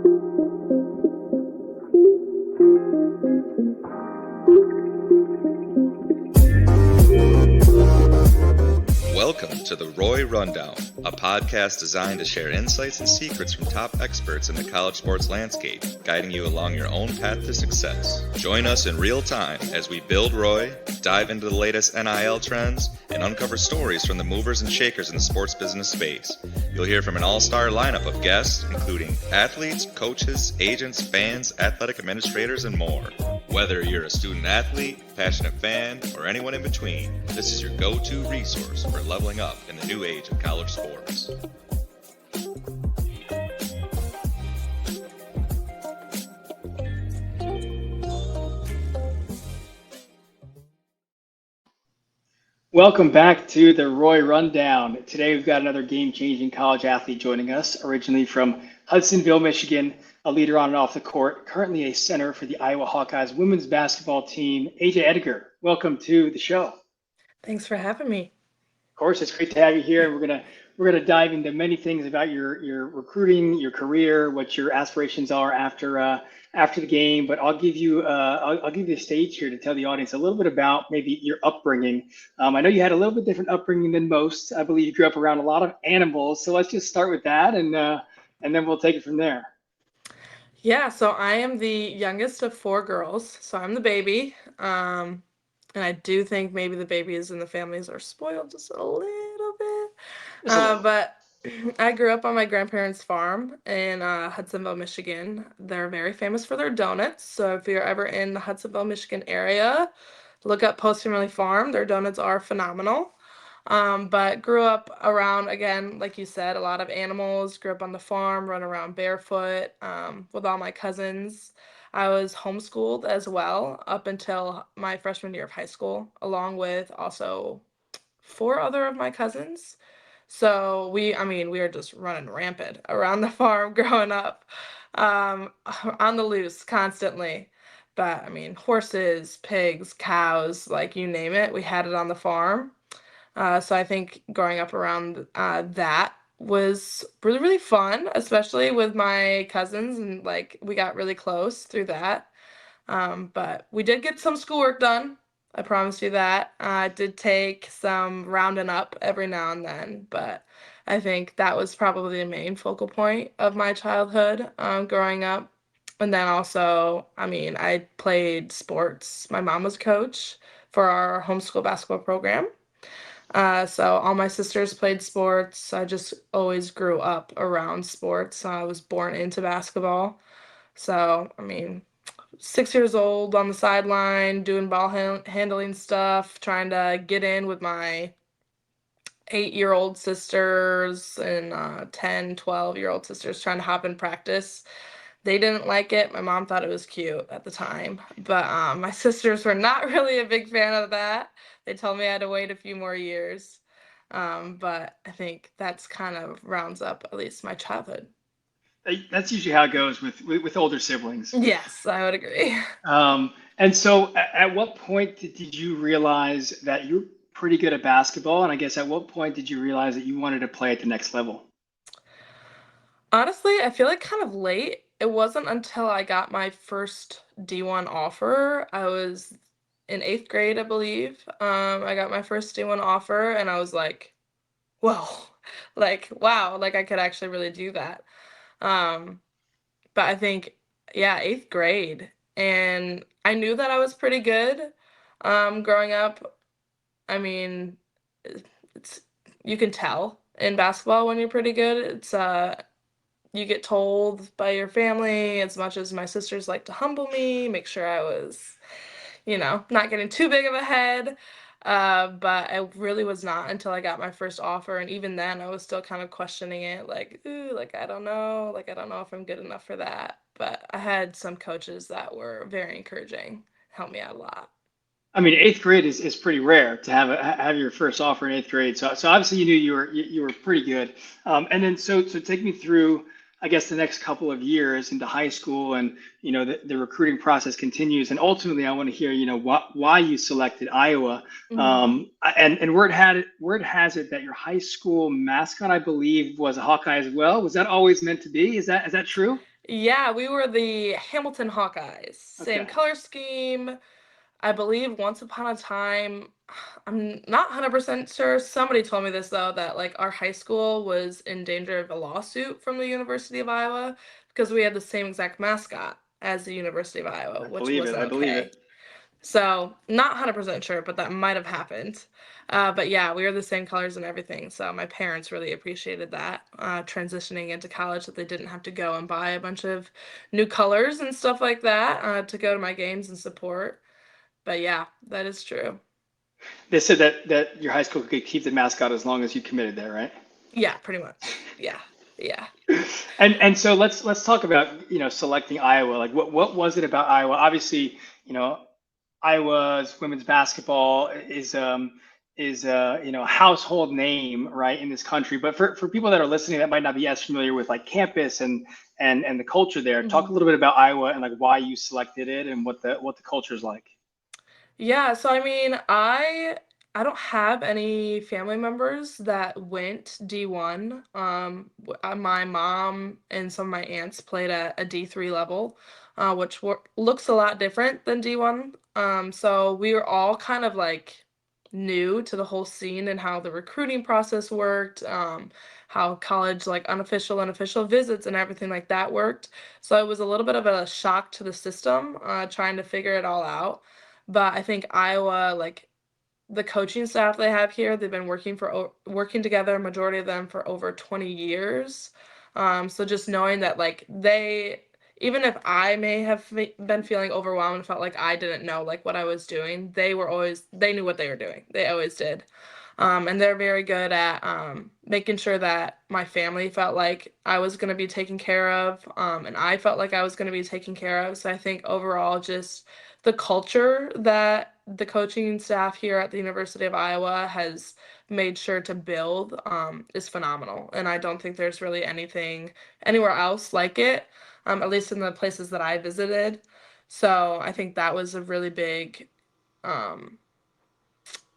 Welcome to the Roy Rundown, a podcast designed to share insights and secrets from top experts in the college sports landscape, guiding you along your own path to success. Join us in real time as we build Roy, dive into the latest NIL trends, and uncover stories from the movers and shakers in the sports business space. You'll hear from an all-star lineup of guests, including athletes, coaches, agents, fans, athletic administrators, and more. Whether you're a student athlete, passionate fan, or anyone in between, this is your go-to resource for leveling up in the new age of college sports. Welcome back to the Roy Rundown. Today we've got another game-changing college athlete joining us, originally from Hudsonville, Michigan, a leader on and off the court, currently a center for the Iowa Hawkeyes women's basketball team, AJ Ediger. Welcome to the show. Thanks for having me. Of course, it's great to have you here. We're gonna dive into many things about your recruiting, your career, what your aspirations are after the game. But I'll give you the stage here to tell the audience a little bit about maybe your upbringing. I know you had a little bit different upbringing than most. I believe you grew up around a lot of animals. So let's just start with that, and then we'll take it from there. Yeah, so I am the youngest of four girls, so I'm the baby. And I do think maybe the babies in the families are spoiled just a little bit. But I grew up on my grandparents' farm in Hudsonville, Michigan. They're very famous for their donuts. So if you're ever in the Hudsonville, Michigan area, look up Post Family Farm. Their donuts are phenomenal. But grew up around, again, like you said, a lot of animals. Grew up on the farm, run around barefoot with all my cousins. I was homeschooled as well up until my freshman year of high school, along with also four other of my cousins. So we were just running rampant around the farm growing up, on the loose constantly. But horses, pigs, cows, like you name it, we had it on the farm. So I think growing up around that was really, really fun, especially with my cousins, and like we got really close through that. But we did get some schoolwork done. I promise you that. I did take some rounding up every now and then, but I think that was probably the main focal point of my childhood, growing up. And then also, I played sports. My mom was a coach for our homeschool basketball program. So all my sisters played sports. I just always grew up around sports. I was born into basketball. So, 6 years old on the sideline, doing ball handling stuff, trying to get in with my 8-year-old sisters and 10, 12-year-old sisters, trying to hop in practice. They didn't like it. My mom thought it was cute at the time, but my sisters were not really a big fan of that. They told me I had to wait a few more years, but I think that's kind of rounds up at least my childhood. That's usually how it goes with older siblings. Yes, I would agree. And so at what point did you realize that you're pretty good at basketball? And I guess at what point did you realize that you wanted to play at the next level? Honestly, I feel like kind of late. It wasn't until I got my first D1 offer. I was in 8th grade, I believe. I got my first D1 offer, and I was like, whoa, like, wow, like I could actually really do that. But I think, yeah, 8th grade. And I knew that I was pretty good growing up. It's you can tell in basketball when you're pretty good. It's you get told by your family, as much as my sisters like to humble me, make sure I was, not getting too big of a head. But I really was not until I got my first offer. And even then I was still kind of questioning it, like, ooh, like, I don't know if I'm good enough for that. But I had some coaches that were very encouraging, helped me out a lot. 8th grade is pretty rare to have your first offer in 8th grade. So obviously you knew you were pretty good. And then so take me through, I guess, the next couple of years into high school, and the recruiting process continues. And ultimately, I want to hear why you selected Iowa. Mhm. And word has it that your high school mascot, I believe, was a Hawkeye as well. Was that always meant to be? Is that true? Yeah, we were the Hamilton Hawkeyes. Same Okay. color scheme. I believe once upon a time, I'm not 100% sure. Somebody told me this though, that like our high school was in danger of a lawsuit from the University of Iowa because we had the same exact mascot as the University of Iowa, I which believe it. wasn't I believe okay. it. So, not 100% sure, but that might have happened. But yeah, we were the same colors and everything. So, my parents really appreciated that, transitioning into college, that they didn't have to go and buy a bunch of new colors and stuff like that to go to my games and support. But yeah, that is true. They said that your high school could keep the mascot as long as you committed there, right? Yeah, pretty much. Yeah. Yeah. And so let's talk about selecting Iowa. Like what was it about Iowa? Obviously, you know Iowa's women's basketball is a household name, right, in this country. But for people that are listening that might not be as familiar with like campus and the culture there, talk a Mhm. little bit about Iowa and like why you selected it and what the culture is like. Yeah, so I mean, I don't have any family members that went D1. My mom and some of my aunts played at a D3 level, which looks a lot different than D1. So we were all kind of like new to the whole scene and how the recruiting process worked, how college like unofficial and official visits and everything like that worked. So it was a little bit of a shock to the system, trying to figure it all out. But I think Iowa, like the coaching staff they have here, they've been working together, majority of them for over 20 years. So just knowing that like even if I may have been feeling overwhelmed and felt like I didn't know like what I was doing, they knew what they were doing. They always did. And they're very good at making sure that my family felt like I was going to be taken care of, and I felt like I was going to be taken care of. So I think overall, just the culture that the coaching staff here at the University of Iowa has made sure to build is phenomenal. And I don't think there's really anything anywhere else like it, at least in the places that I visited. So I think that was a really big um,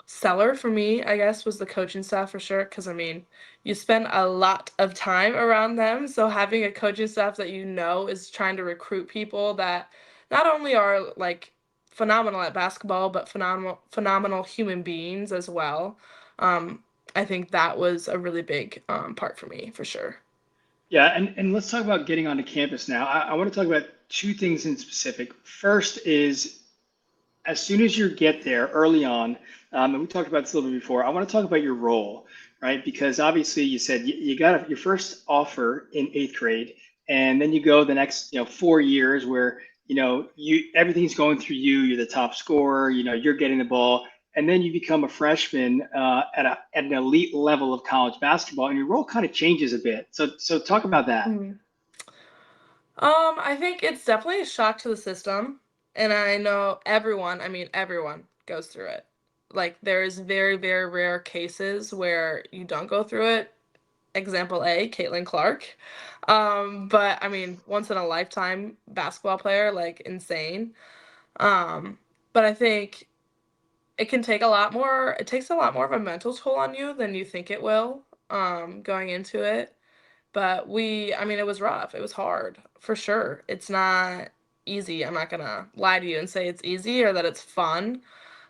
seller for me, I guess, was the coaching staff for sure. Because I mean, you spend a lot of time around them, so having a coaching staff that you know is trying to recruit people that not only are like phenomenal at basketball, but phenomenal human beings as well. Um, I think that was a really big part for me for sure. Yeah, and let's talk about getting onto campus now. I want to talk about two things in specific. First is as soon as you get there early on, and we talked about this a little bit before, I want to talk about your role, right? Because obviously you said you got your first offer in eighth grade, and then you go the next 4 years where you everything's going through you. You're the top scorer. You're getting the ball, and then you become a freshman at an elite level of college basketball, and your role kind of changes a bit. So talk about that. Mhm. I think it's definitely a shock to the system, and I know I mean everyone goes through it. Like there's very, very rare cases where you don't go through it. Example A, Caitlin Clark. But I mean, once in a lifetime basketball player, like insane. Um, but I think it takes a lot more of a mental toll on you than you think it will, going into it. But I mean, it was rough. It was hard for sure. It's not easy. I'm not gonna lie to you and say it's easy or that it's fun.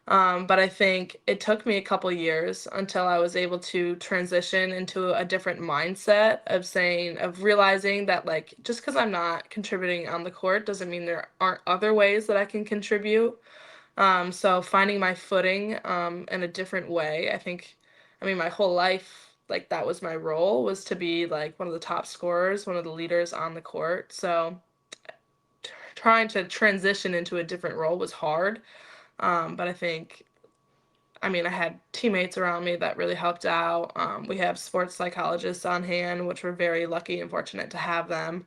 But I think it took me a couple years until I was able to transition into a different mindset of realizing that like just because I'm not contributing on the court doesn't mean there aren't other ways that I can contribute. So finding my footing in a different way. I mean, my whole life, like that was my role, was to be like one of the top scorers, one of the leaders on the court. So trying to transition into a different role was hard. But I mean, I had teammates around me that really helped out. We have sports psychologists on hand, which we're very lucky and fortunate to have them.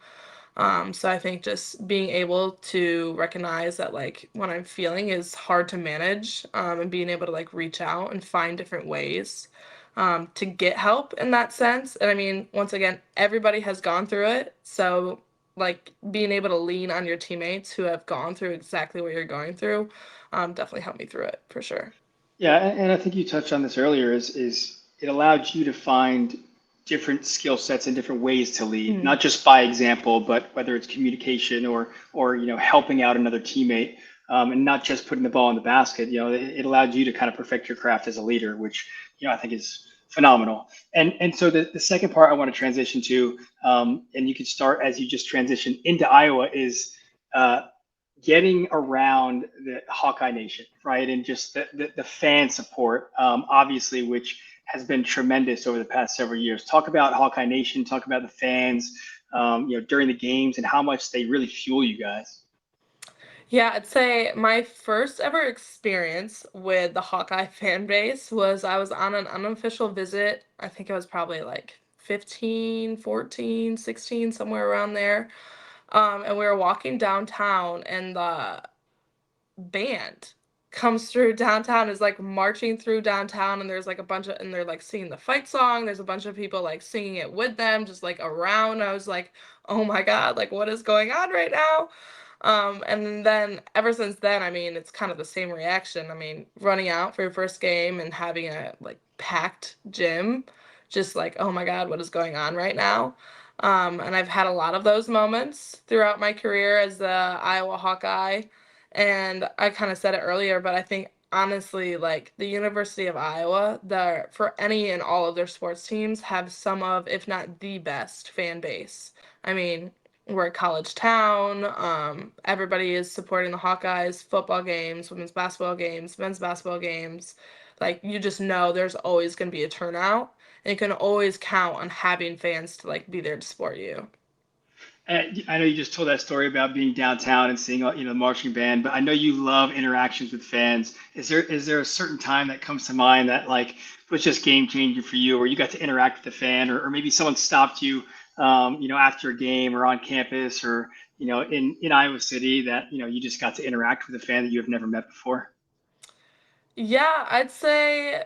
So I think just being able to recognize that like what I'm feeling is hard to manage, and being able to like reach out and find different ways to get help in that sense. And I mean, once again, everybody has gone through it. So like being able to lean on your teammates who have gone through exactly what you're going through, definitely helped me through it for sure. Yeah, and I think you touched on this earlier. Is it allowed you to find different skill sets and different ways to lead, Mm. not just by example, but whether it's communication or helping out another teammate, and not just putting the ball in the basket. It allowed you to kind of perfect your craft as a leader, which I think is phenomenal. And so the second part I want to transition to, and you can start as you just transition into Iowa, is getting around the Hawkeye Nation, right? And just the fan support, obviously, which has been tremendous over the past several years. Talk about Hawkeye Nation, talk about the fans, during the games and how much they really fuel you guys. Yeah, I'd say my first ever experience with the Hawkeye fan base was I was on an unofficial visit. I think I was probably like 15, 14, 16, somewhere around there. And we were walking downtown, and the band comes through downtown, is like marching through downtown, and there's like a bunch of, and they're like singing the fight song. There's a bunch of people like singing it with them, just like around. I was like, oh my God, like what is going on right now? And then ever since then, I mean, it's kind of the same reaction. I mean, running out for your first game and having a like packed gym, just like, oh my God, what is going on right now? And I've had a lot of those moments throughout my career as the Iowa Hawkeye. And I kind of said it earlier, but I think honestly, like the University of Iowa, for any and all of their sports teams, have some of, if not the best fan base. I mean, we're a college town. Everybody is supporting the Hawkeyes, football games, women's basketball games, men's basketball games. Like you just know there's always going to be a turnout, and you can always count on having fans to like be there to support you. I know you just told that story about being downtown and seeing the marching band, but I know you love interactions with fans. Is there a certain time that comes to mind that like was just game changing for you, or you got to interact with the fan, or maybe someone stopped you, after a game or on campus, or in Iowa City, that you just got to interact with a fan that you have never met before? Yeah, I'd say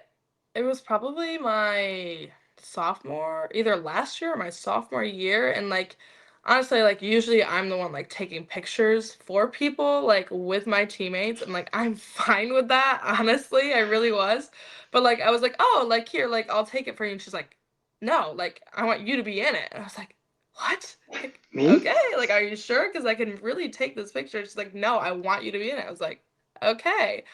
it was probably my sophomore, either last year or my sophomore year. And like, honestly, like, usually I'm the one like taking pictures for people, like with my teammates. And like, I'm fine with that. Honestly, I really was. But like, I was like, oh, like, here, like, I'll take it for you. And she's like, no, like, I want you to be in it. And I was like, what? Like, Me? okay, like, are you sure? Because I can really take this picture. She's like, no, I want you to be in it. I was like, okay.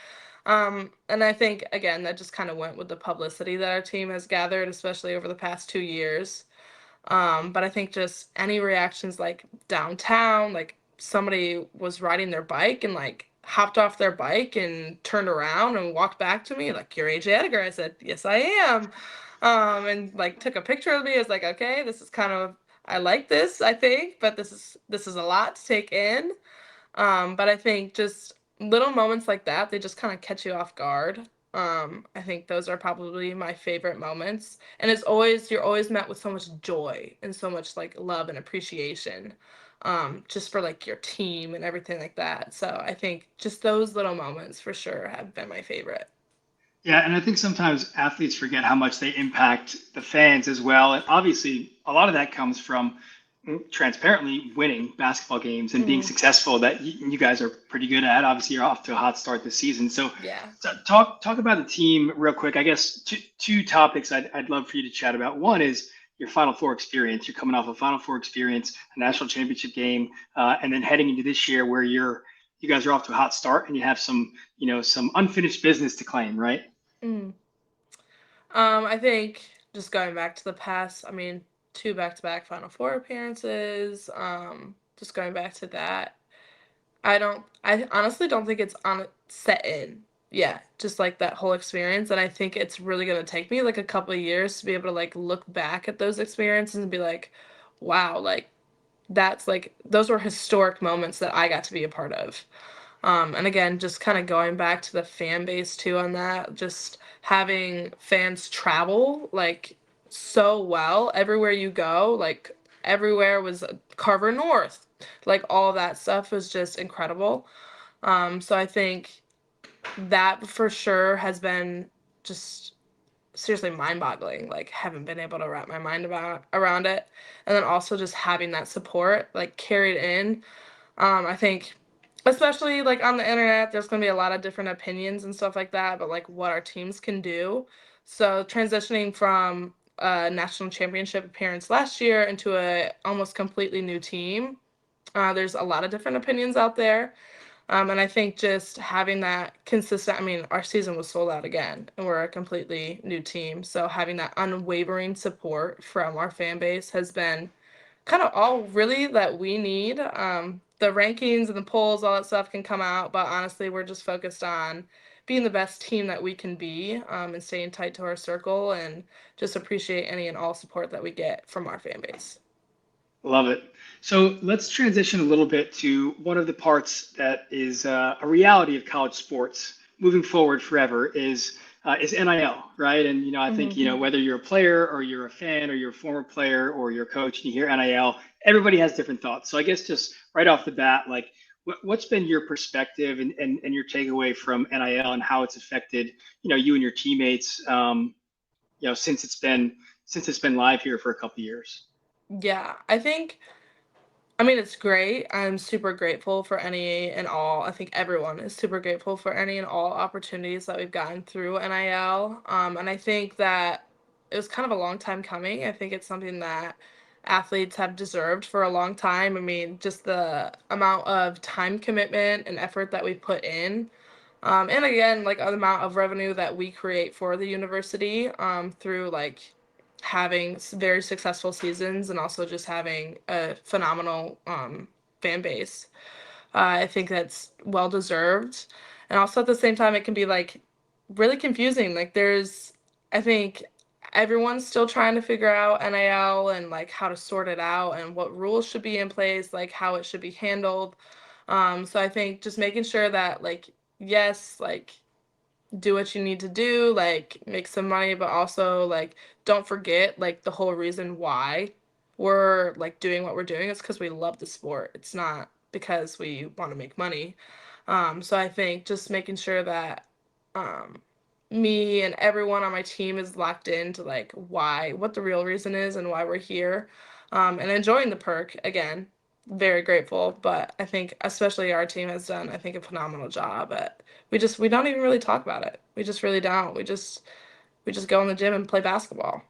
And I think again that just kind of went with the publicity that our team has gathered, especially over the past 2 years. But I think just any reactions like downtown, like somebody was riding their bike and like hopped off their bike and turned around and walked back to me like, "You're AJ Ediger." I said, "Yes, I am." And like took a picture of me. I was like, "Okay, this is kind of, I like this, I think, but this is a lot to take in." But I think just little moments like that, they just kind of catch you off guard. I think those are probably my favorite moments. And you're always met with so much joy and so much like love and appreciation, just for like your team and everything like that. So I think just those little moments for sure have been my favorite. Yeah, and I think sometimes athletes forget how much they impact the fans as well. And obviously, a lot of that comes from transparently winning basketball games and being Mm, successful that you guys are pretty good at. Obviously, you're off to a hot start this season. So, yeah. talk about the team real quick. I guess two topics I'd love for you to chat about. One is your Final Four experience. You're coming off a Final Four experience, a national championship game, and then heading into this year where you guys are off to a hot start and you have some unfinished business to claim, right? Mm. I think just going back to the past, I mean, two back-to-back Final Four appearances, just going back to that. I honestly don't think it's on set in. Yeah, just like that whole experience. And I think it's really gonna take me like a couple of years to be able to like look back at those experiences and be like, wow, like that's like those were historic moments that I got to be a part of. And again, just kind of going back to the fan base too on that, just having fans travel like so well everywhere you go, like everywhere was Carver North, like all that stuff was just incredible. So I think that for sure has been just seriously mind-boggling. Like haven't been able to wrap my mind about around it, and then also just having that support like carried in. I think, especially like on the internet, there's going to be a lot of different opinions and stuff like that, but like what our teams can do. So transitioning from a national championship appearance last year into a almost completely new team. There's a lot of different opinions out there. And I think just having that consistent, I mean, our season was sold out again, and we're a completely new team. So having that unwavering support from our fan base has been kind of all really that we need. The rankings and the polls, all that stuff can come out, but honestly, we're just focused on being the best team that we can be, and staying tight to our circle, and just appreciate any and all support that we get from our fan base. Love it. So let's transition a little bit to one of the parts that is a reality of college sports moving forward forever is NIL, right? And I think whether you're a player or you're a fan or you're a former player or you're a coach, and you hear NIL, everybody has different thoughts. So I guess just right off the bat, like what's been your perspective and your takeaway from NIL and how it's affected you and your teammates since it's been live here for a couple of years. Yeah, I mean, it's great. I'm super grateful for any and all. I think everyone is super grateful for any and all opportunities that we've gotten through NIL. And I think that it was kind of a long time coming. I think it's something that athletes have deserved for a long time. I mean, just the amount of time commitment and effort that we put in. And again, like the amount of revenue that we create for the university, through like having very successful seasons and also just having a phenomenal fan base. I think that's well deserved. And also at the same time, it can be like really confusing. Like I think everyone's still trying to figure out NIL and like how to sort it out and what rules should be in place, like how it should be handled. So I think just making sure that like, yes, like do what you need to do, like make some money, but also like don't forget like the whole reason why we're like doing what we're doing is because we love the sport. It's not because we want to make money. So I think just making sure that um, me and everyone on my team is locked into like what the real reason is and why we're here, and enjoying the perk again. Very grateful, but I think especially our team has done, I think, a phenomenal job at we don't even really talk about it. We just really don't. We just go in the gym and play basketball.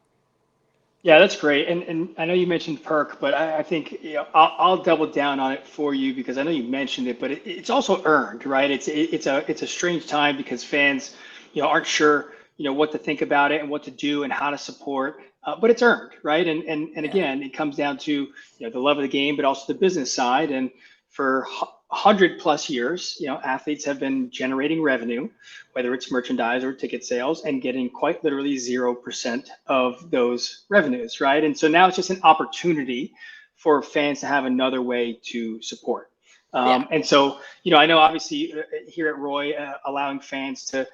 Yeah, that's great. And I know you mentioned perk, but I think I'll double down on it for you because I know you mentioned it, but it's also earned, right? It's a strange time because fans aren't sure what to think about it and what to do and how to support, but it's earned, right? And Yeah. again, it comes down to the love of the game, but also the business side. And for 100+ years, athletes have been generating revenue, whether it's merchandise or ticket sales, and getting quite literally 0% of those revenues, right? And so now it's just an opportunity for fans to have another way to support. Yeah. And so, I know obviously here at Roy, allowing fans to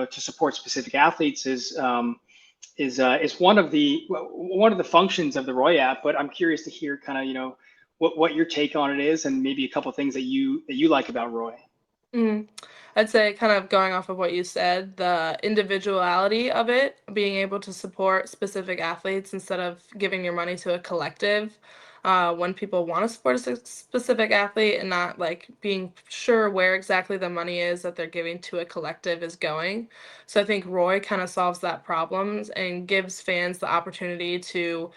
support specific athletes is one of the functions of the Roy app. But I'm curious to hear kind of what your take on it is, and maybe a couple of things that you like about Roy. Mm. I'd say, kind of going off of what you said, the individuality of it, being able to support specific athletes instead of giving your money to a collective. When people want to support a specific athlete and not like being sure where exactly the money is that they're giving to a collective is going. So I think Roy kind of solves that problem and gives fans the opportunity to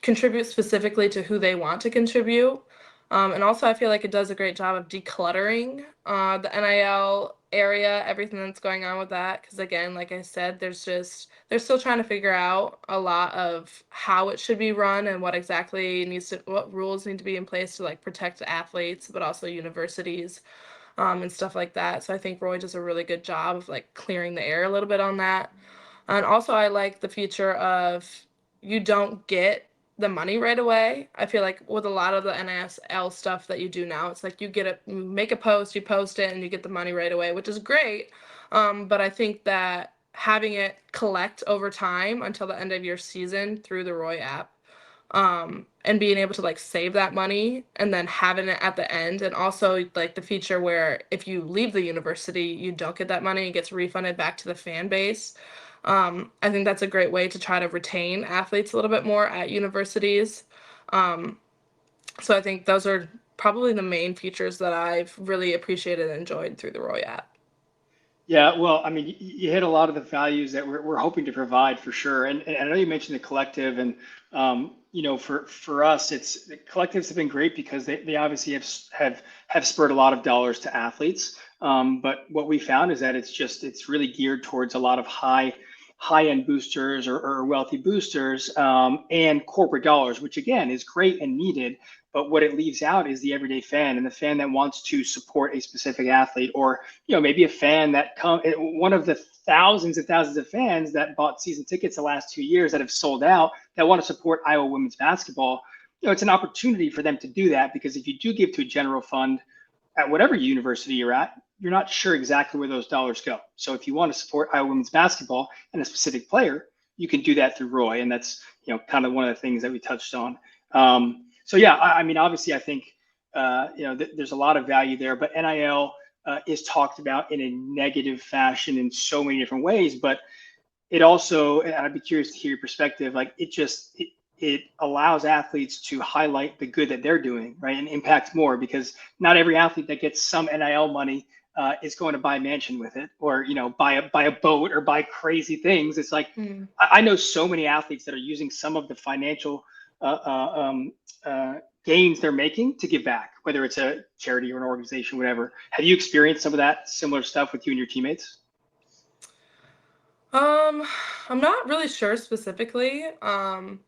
contribute specifically to who they want to contribute. And also, I feel like it does a great job of decluttering the NIL area, everything that's going on with that. Because again, like I said, they're still trying to figure out a lot of how it should be run and what rules need to be in place to like protect athletes, but also universities, and stuff like that. So I think Roy does a really good job of like clearing the air a little bit on that. And also, I like the feature of you don't get the money right away. I feel like with a lot of the NIL stuff that you do now, it's like you make a post, you post it, and you get the money right away, which is great. But I think that having it collect over time until the end of your season through the Roy app, and being able to like save that money and then having it at the end, and also like the feature where if you leave the university, you don't get that money, it gets refunded back to the fan base. I think that's a great way to try to retain athletes a little bit more at universities. Um, so I think those are probably the main features that I've really appreciated and enjoyed through the Roy app. Yeah, well, I mean, you hit a lot of the values that we're hoping to provide for sure. And I know you mentioned the collective, and for us, it's the collectives have been great because they obviously have spurred a lot of dollars to athletes. But what we found is that it's really geared towards a lot of high end boosters or wealthy boosters and corporate dollars, which again is great and needed. But what it leaves out is the everyday fan and the fan that wants to support a specific athlete, or maybe a fan that one of the thousands and thousands of fans that bought season tickets the last 2 years that have sold out that want to support Iowa women's basketball. It's an opportunity for them to do that, because if you do give to a general fund at whatever university you're at, you're not sure exactly where those dollars go. So if you want to support Iowa women's basketball and a specific player, you can do that through Roy, and that's kind of one of the things that we touched on. So yeah, I mean, obviously, I think there's a lot of value there, but NIL is talked about in a negative fashion in so many different ways. But it also, and I'd be curious to hear your perspective, like it allows athletes to highlight the good that they're doing, right, and impact more, because not every athlete that gets some NIL money is going to buy a mansion with it, or buy a boat or buy crazy things. It's like I know so many athletes that are using some of the financial gains they're making to give back, whether it's a charity or an organization, whatever. Have you experienced some of that similar stuff with you and your teammates? I'm not really sure specifically. I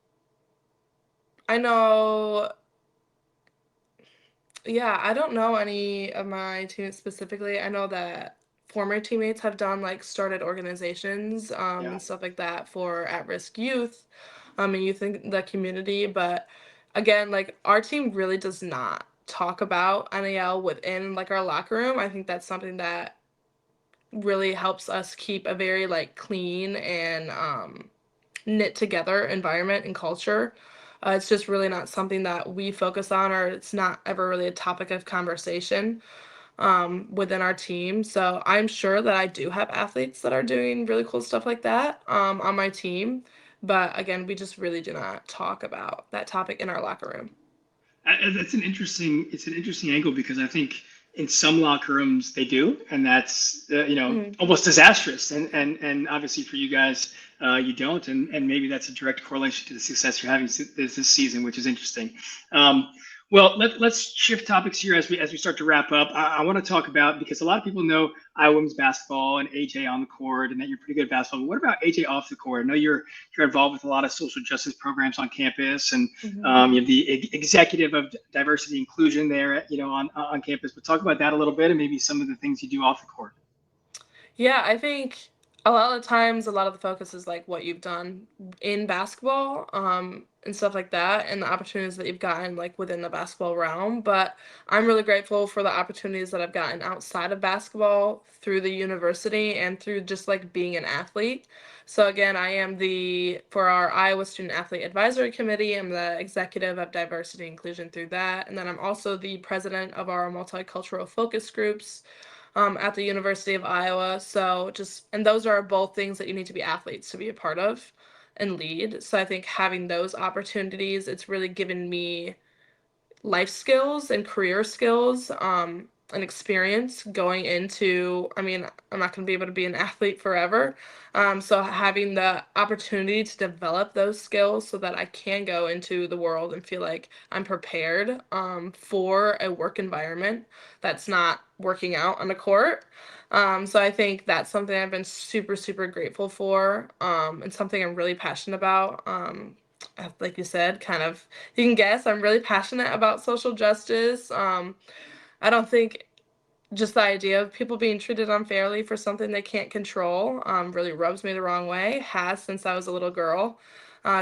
know, yeah, I don't know any of my teammates specifically. I know that former teammates have done like started organizations Yeah. and stuff like that for at-risk youth and youth in the community. But again, like our team really does not talk about NAL within like our locker room. I think that's something that really helps us keep a very like clean and knit together environment and culture. It's just really not something that we focus on, or it's not ever really a topic of conversation within our team. So I'm sure that I do have athletes that are doing really cool stuff like that on my team. But again, we just really do not talk about that topic in our locker room. That's it's an interesting angle, because I think in some locker rooms they do, and that's almost disastrous. And obviously for you guys, you don't, and maybe that's a direct correlation to the success you're having this season, which is interesting. Well, let's shift topics here as we start to wrap up. I want to talk about, because a lot of people know Iowa women's basketball and AJ on the court, and that you're pretty good at basketball. But what about AJ off the court? I know you're involved with a lot of social justice programs on campus, and you have the executive of diversity inclusion there, on campus. But talk about that a little bit, and maybe some of the things you do off the court. Yeah, I think a lot of the times, a lot of the focus is like what you've done in basketball, and stuff like that, and the opportunities that you've gotten like within the basketball realm. But I'm really grateful for the opportunities that I've gotten outside of basketball through the university and through just like being an athlete. So again, I am for our Iowa Student Athlete Advisory Committee, I'm the executive of diversity and inclusion through that. And then I'm also the president of our multicultural focus groups at the University of Iowa. So and those are both things that you need to be athletes to be a part of and lead. So I think having those opportunities, it's really given me life skills and career skills and experience going into, I mean, I'm not going to be able to be an athlete forever. So having the opportunity to develop those skills so that I can go into the world and feel like I'm prepared for a work environment that's not working out on the court. So I think that's something I've been super, super grateful for, and something I'm really passionate about. Like you said, kind of, you can guess, I'm really passionate about social justice. I don't think just the idea of people being treated unfairly for something they can't control really rubs me the wrong way, has since I was a little girl.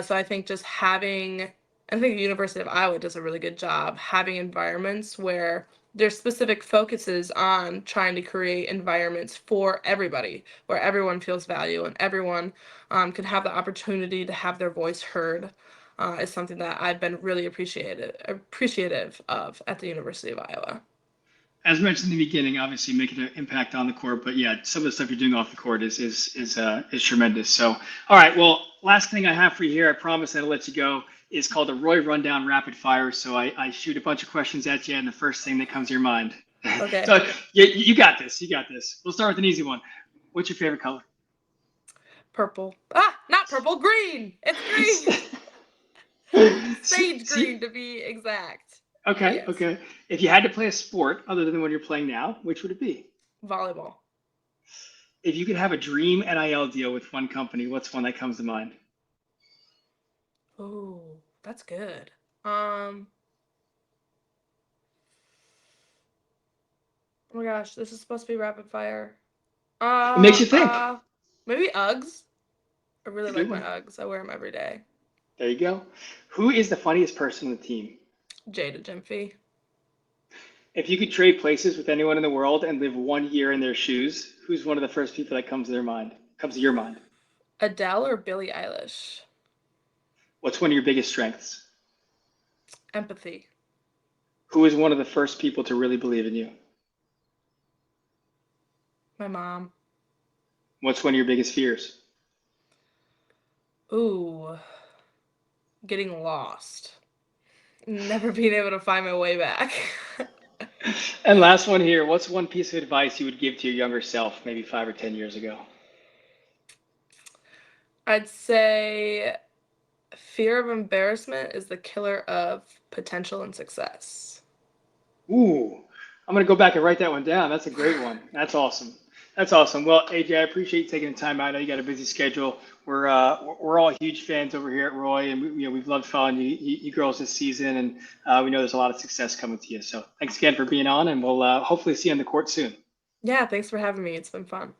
So I think I think the University of Iowa does a really good job having environments where there's specific focuses on trying to create environments for everybody, where everyone feels value and everyone can have the opportunity to have their voice heard. Is something that I've been really appreciative of at the University of Iowa. As mentioned in the beginning, obviously making an impact on the court, but yeah, some of the stuff you're doing off the court is tremendous. So, all right, well, last thing I have for you here, I promise that I'll let you go, is called the Roy Rundown Rapid Fire. So I shoot a bunch of questions at you, and the first thing that comes to your mind. Okay. So you got this. We'll start with an easy one. What's your favorite color? Purple. Ah, not purple, green. It's green. Sage green to be exact. Okay, Yes. okay. If you had to play a sport other than what you're playing now, which would it be? Volleyball. If you could have a dream NIL deal with one company, what's one that comes to mind? Oh, that's good. Oh my gosh, this is supposed to be rapid fire. It makes you think. Maybe Uggs. I really It's a good like my one. Uggs. I wear them every day. There you go. Who is the funniest person on the team? Jada Jimpy. If you could trade places with anyone in the world and live 1 year in their shoes, who's one of the first people that comes to your mind? Adele or Billie Eilish? What's one of your biggest strengths? Empathy. Who is one of the first people to really believe in you? My mom. What's one of your biggest fears? Ooh, getting lost. Never being able to find my way back. And last one here, what's one piece of advice you would give to your younger self, maybe 5 or 10 years ago? I'd say fear of embarrassment is the killer of potential and success. Ooh, I'm going to go back and write that one down. That's a great one. That's awesome. That's awesome. Well, AJ, I appreciate you taking the time out. I know you got a busy schedule. We're all huge fans over here at Roy, and we've loved following you girls this season, and we know there's a lot of success coming to you. So thanks again for being on, and we'll hopefully see you on the court soon. Yeah, thanks for having me. It's been fun.